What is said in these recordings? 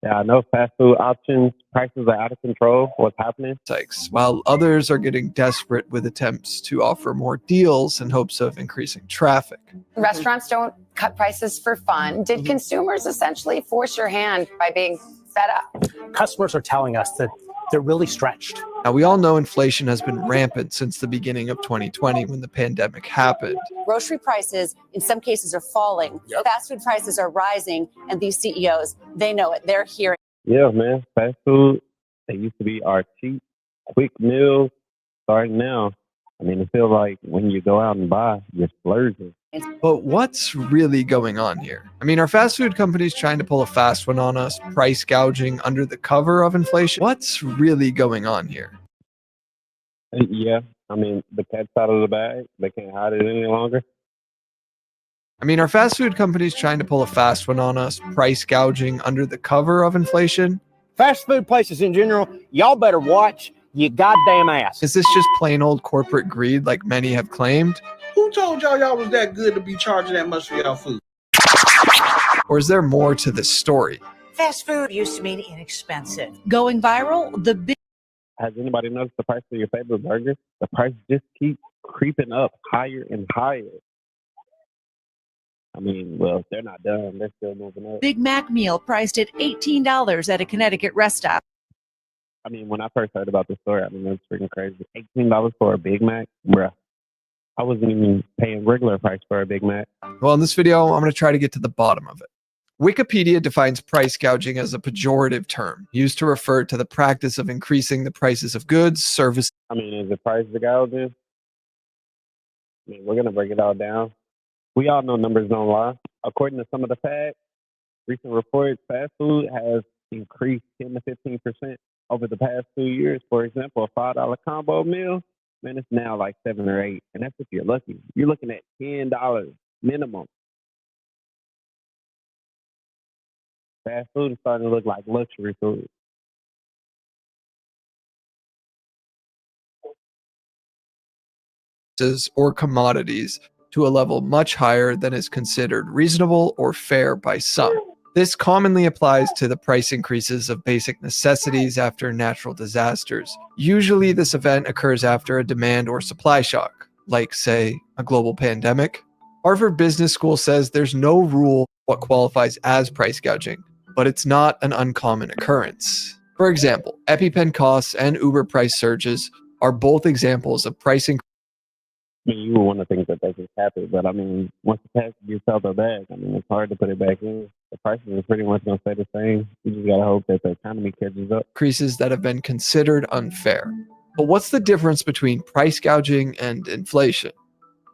Yeah, I know fast food options, prices are out of control. What's happening? Sykes, while others are getting desperate with attempts to offer more deals in hopes of increasing traffic. Restaurants don't cut prices for fun. Did consumers essentially force your hand by being fed up? Customers are telling us that they're really stretched. Now, we all know inflation has been rampant since the beginning of 2020 when the pandemic happened. Grocery prices, in some cases, are falling. Yep. Fast food prices are rising, and these CEOs, they know it. They're hearing. Yeah, man. Fast food, they used to be our cheap, quick meals. Starting now, I mean, it feels like when you go out and buy, you're splurging. But what's really going on here? I mean, are fast food companies trying to pull a fast one on us, price gouging under the cover of inflation? What's really going on here? Yeah, I mean, the cat's out of the bag. They can't hide it any longer. I mean, are fast food companies trying to pull a fast one on us, price gouging under the cover of inflation? Fast food places in general, y'all better watch your goddamn ass. Is this just plain old corporate greed like many have claimed? Who told y'all was that good to be charging that much for y'all food? Or is there more to this story? Fast food used to mean inexpensive. Going viral, the big... Has anybody noticed the price of your favorite burger? The price just keeps creeping up higher and higher. I mean, well, they're not done. They're still moving up. Big Mac meal priced at $18 at a Connecticut rest stop. I mean, when I first heard about this story, I mean, it's freaking crazy. $18 for a Big Mac? Bruh. I wasn't even paying regular price for a Big Mac. Well, in this video, I'm going to try to get to the bottom of it. Wikipedia defines price gouging as a pejorative term used to refer to the practice of increasing the prices of goods, services. I mean, is it price gouging? I mean, we're going to break it all down. We all know numbers don't lie. According to some of the facts, recent reports, fast food has increased 10 to 15% over the past 2 years. For example, a $5 combo meal, man, it's now like 7 or 8, and that's if you're lucky. You're looking at $10 minimum. Fast food is starting to look like luxury food. Or commodities to a level much higher than is considered reasonable or fair by some. This commonly applies to the price increases of basic necessities after natural disasters. Usually this event occurs after a demand or supply shock, like, say, a global pandemic. Harvard Business School says there's no rule what qualifies as price gouging, but it's not an uncommon occurrence. For example, EpiPen costs and Uber price surges are both examples of pricing. I mean, you would want to think that they can cap it, but I mean, once the tax gets out the bag, I mean, it's hard to put it back in. The prices are pretty much going to stay the same. You just got to hope that the economy catches up. Increases that have been considered unfair. But what's the difference between price gouging and inflation?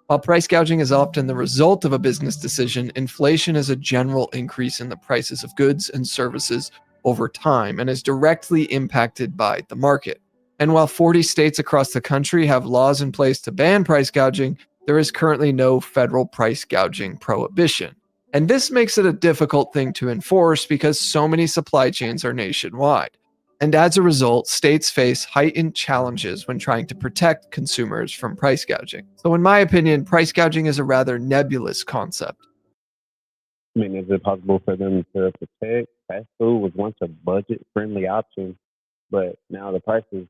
While price gouging is often the result of a business decision, inflation is a general increase in the prices of goods and services over time and is directly impacted by the market. And while 40 states across the country have laws in place to ban price gouging, there is currently no federal price gouging prohibition. And this makes it a difficult thing to enforce because so many supply chains are nationwide. And as a result, states face heightened challenges when trying to protect consumers from price gouging. So in my opinion, price gouging is a rather nebulous concept. I mean, is it possible for them to protect? Fast food was once a budget-friendly option, but now the prices,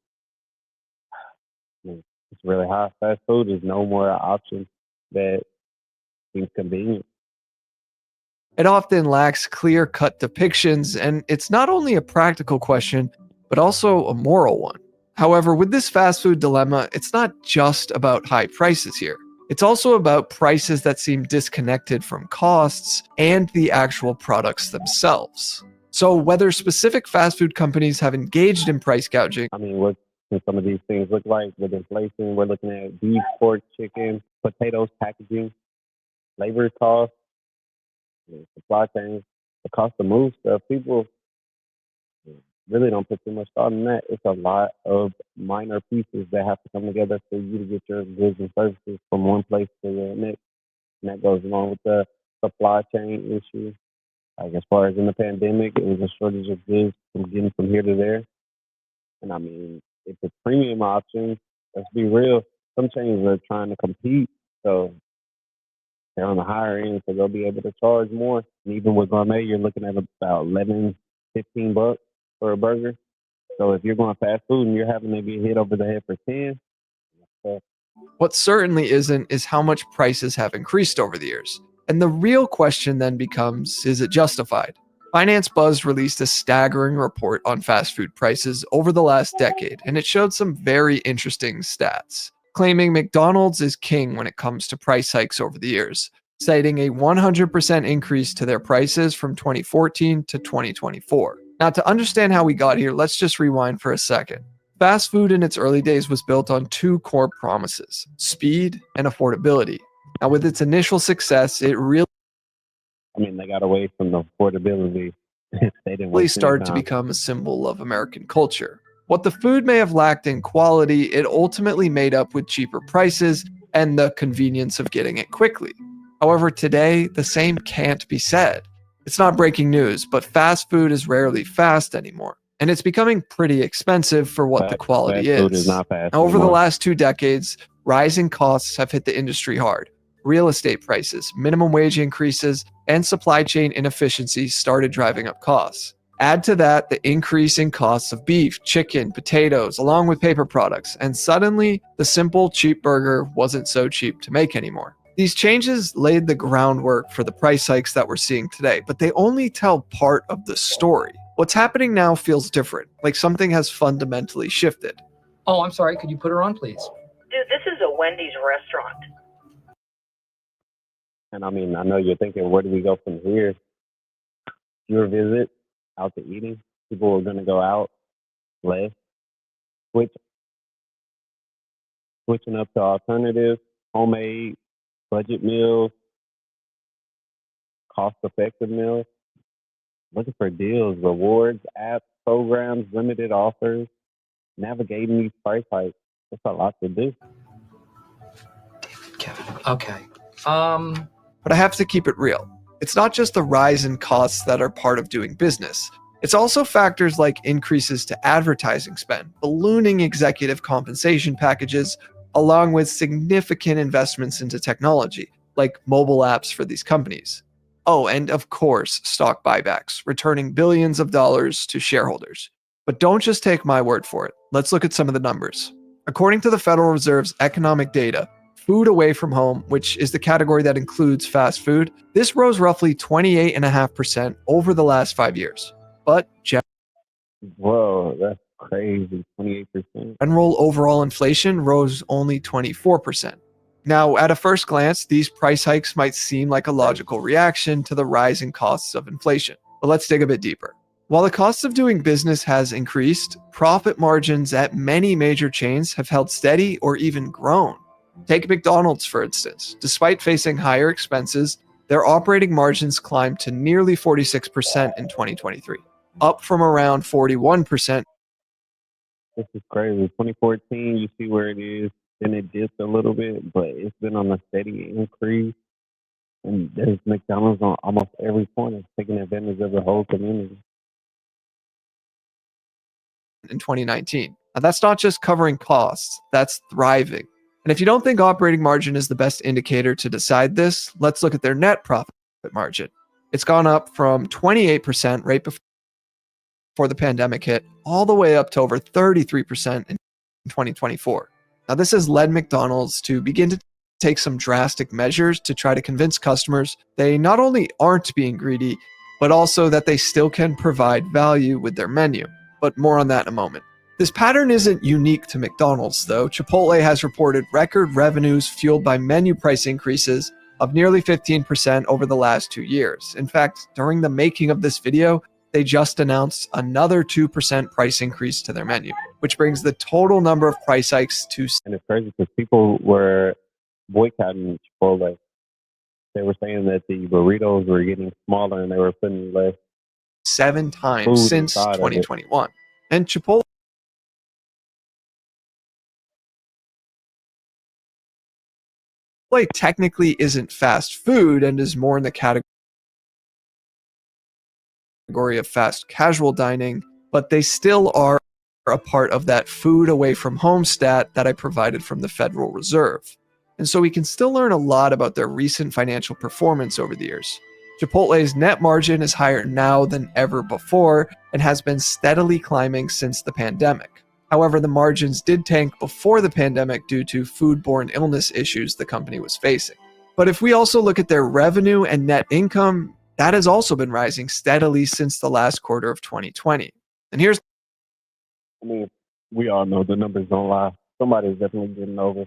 I mean, it's really high. Fast food is no more an option that seems convenient. It often lacks clear-cut depictions, and it's not only a practical question, but also a moral one. However, with this fast food dilemma, it's not just about high prices here. It's also about prices that seem disconnected from costs and the actual products themselves. So whether specific fast food companies have engaged in price gouging, I mean, what can some of these things look like with inflation? We're looking at beef, pork, chicken, potatoes, packaging, labor costs, supply chains, the cost to move stuff. People really don't put too much thought in that. It's a lot of minor pieces that have to come together for you to get your goods and services from one place to the next. And that goes along with the supply chain issue. Like as far as in the pandemic, it was a shortage of goods from getting from here to there. And I mean, it's a premium option. Let's be real. Some chains are trying to compete. So they're on the higher end, so they'll be able to charge more. And even with gourmet, you're looking at about 11 $15 for a burger. So if you're going fast food and you're having to get hit over the head for 10, What certainly isn't is how much prices have increased over the years. And the real question then becomes, is it justified? Finance Buzz released a staggering report on fast food prices over the last decade, and it showed some very interesting stats, claiming McDonald's is king when it comes to price hikes over the years, citing a 100% increase to their prices from 2014 to 2024. Now, to understand how we got here, let's just rewind for a second. Fast food in its early days was built on two core promises: speed and affordability. Now, with its initial success, it really they got away from the affordability. They didn't waste any started to time. become a symbol of American culture. What the food may have lacked in quality, it ultimately made up with cheaper prices and the convenience of getting it quickly. However, today, the same can't be said. It's not breaking news, but fast food is rarely fast anymore. And it's becoming pretty expensive for what the quality Fast food is. is not fast Now, over the anymore. last 2 decades, rising costs have hit the industry hard. Real estate prices, minimum wage increases, and supply chain inefficiencies started driving up costs. Add to that the increase in costs of beef, chicken, potatoes, along with paper products, and suddenly the simple cheap burger wasn't so cheap to make anymore. These changes laid the groundwork for the price hikes that we're seeing today, but they only tell part of the story. What's happening now feels different, like something has fundamentally shifted. Oh, I'm sorry. Could you put her on, please? Dude, this is a Wendy's restaurant. And I know you're thinking, where do we go from here? Your visit out to eating, people are going to go out less, switching up to alternatives, homemade, budget meals, cost-effective meals, looking for deals, rewards, apps, programs, limited offers, navigating these price hikes. That's a lot to do. Okay. But I have to keep it real. It's not just the rise in costs that are part of doing business. It's also factors like increases to advertising spend, ballooning executive compensation packages, along with significant investments into technology, like mobile apps for these companies. Oh, and of course, stock buybacks, returning billions of dollars to shareholders. But don't just take my word for it. Let's look at some of the numbers. According to the Federal Reserve's economic data, food away from home, which is the category that includes fast food, this rose roughly 28.5% over the last 5 years. But Whoa, that's crazy, 28%. general overall inflation rose only 24%. Now, at a first glance, these price hikes might seem like a logical reaction to the rising costs of inflation. But let's dig a bit deeper. While the cost of doing business has increased, profit margins at many major chains have held steady or even grown. Take McDonald's, for instance. Despite facing higher expenses, their operating margins climbed to nearly 46% in 2023, up from around 41%. This is crazy. 2014, you see where it is. Then it dipped a little bit, but it's been on a steady increase. And there's McDonald's on almost every corner, taking advantage of the whole community. In 2019. Now, that's not just covering costs, that's thriving. And if you don't think operating margin is the best indicator to decide this, let's look at their net profit margin. It's gone up from 28% right before the pandemic hit, all the way up to over 33% in 2024. Now, this has led McDonald's to begin to take some drastic measures to try to convince customers they not only aren't being greedy, but also that they still can provide value with their menu. But more on that in a moment. This pattern isn't unique to McDonald's, though. Chipotle has reported record revenues fueled by menu price increases of nearly 15% over the last 2 years. In fact, during the making of this video, they just announced another 2% price increase to their menu, which brings the total number of price hikes to... And it's crazy because people were boycotting Chipotle. They were saying that the burritos were getting smaller and they were putting less 7 times food since inside of it. 2021. And Chipotle technically isn't fast food and is more in the category of fast casual dining, but they still are a part of that food away from home stat that I provided from the Federal Reserve. And so we can still learn a lot about their recent financial performance over the years. Chipotle's net margin is higher now than ever before and has been steadily climbing since the pandemic. However, the margins did tank before the pandemic due to foodborne illness issues the company was facing. But if we also look at their revenue and net income, that has also been rising steadily since the last quarter of 2020. And here's I mean, we all know the numbers don't lie. Somebody's definitely getting over.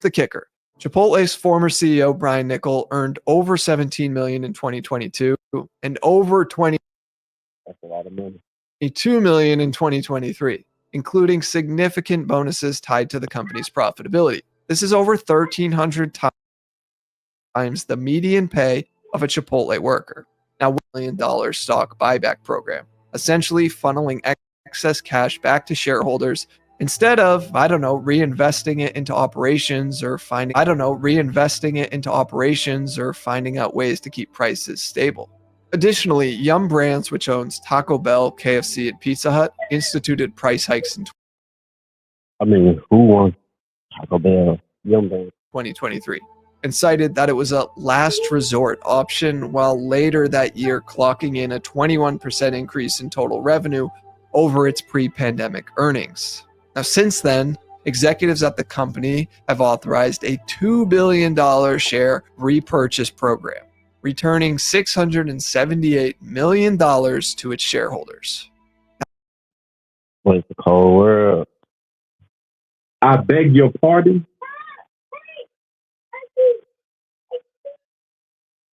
the kicker. Chipotle's former CEO, Brian Niccol, earned over $17 million in 2022 and over $22 That's a lot of money. million in 2023, including significant bonuses tied to the company's profitability. This is over 1,300 times the median pay of a Chipotle worker. Now, $1 million stock buyback program, essentially funneling excess cash back to shareholders instead of, reinvesting it into operations or finding out ways to keep prices stable. Additionally, Yum Brands, which owns Taco Bell, KFC, and Pizza Hut, instituted price hikes in I mean, who wants Taco Bell, Yum Brands? 2023 and cited that it was a last resort option, while later that year clocking in a 21% increase in total revenue over its pre-pandemic earnings. Now, since then, executives at the company have authorized a $2 billion share repurchase program, returning $678 million to its shareholders. Well, it's a cold world. I beg your pardon?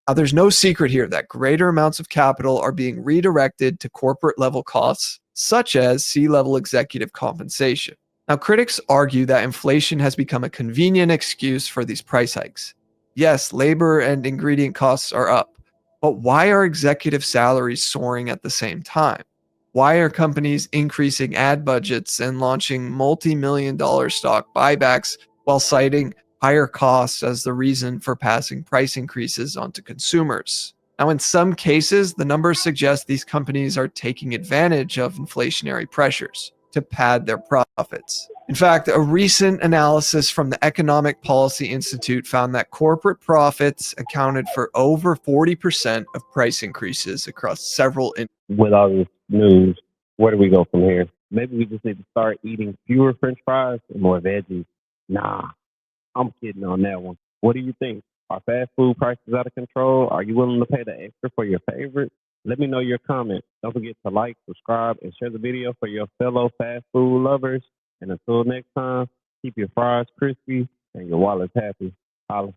Now, there's no secret here that greater amounts of capital are being redirected to corporate level costs, such as C-level executive compensation. Now, critics argue that inflation has become a convenient excuse for these price hikes. Yes, labor and ingredient costs are up, but why are executive salaries soaring at the same time? Why are companies increasing ad budgets and launching multi-million-dollar stock buybacks while citing higher costs as the reason for passing price increases onto consumers? Now, in some cases, the numbers suggest these companies are taking advantage of inflationary pressures to pad their profits. In fact, a recent analysis from the Economic Policy Institute found that corporate profits accounted for over 40% of price increases across several With all this news, where do we go from here? Maybe we just need to start eating fewer French fries and more veggies. Nah, I'm kidding on that one. What do you think? Are fast food prices out of control? Are you willing to pay the extra for your favorite? Let me know your comments. Don't forget to like, subscribe, and share the video for your fellow fast food lovers. And until next time, keep your fries crispy and your wallets happy. Holla.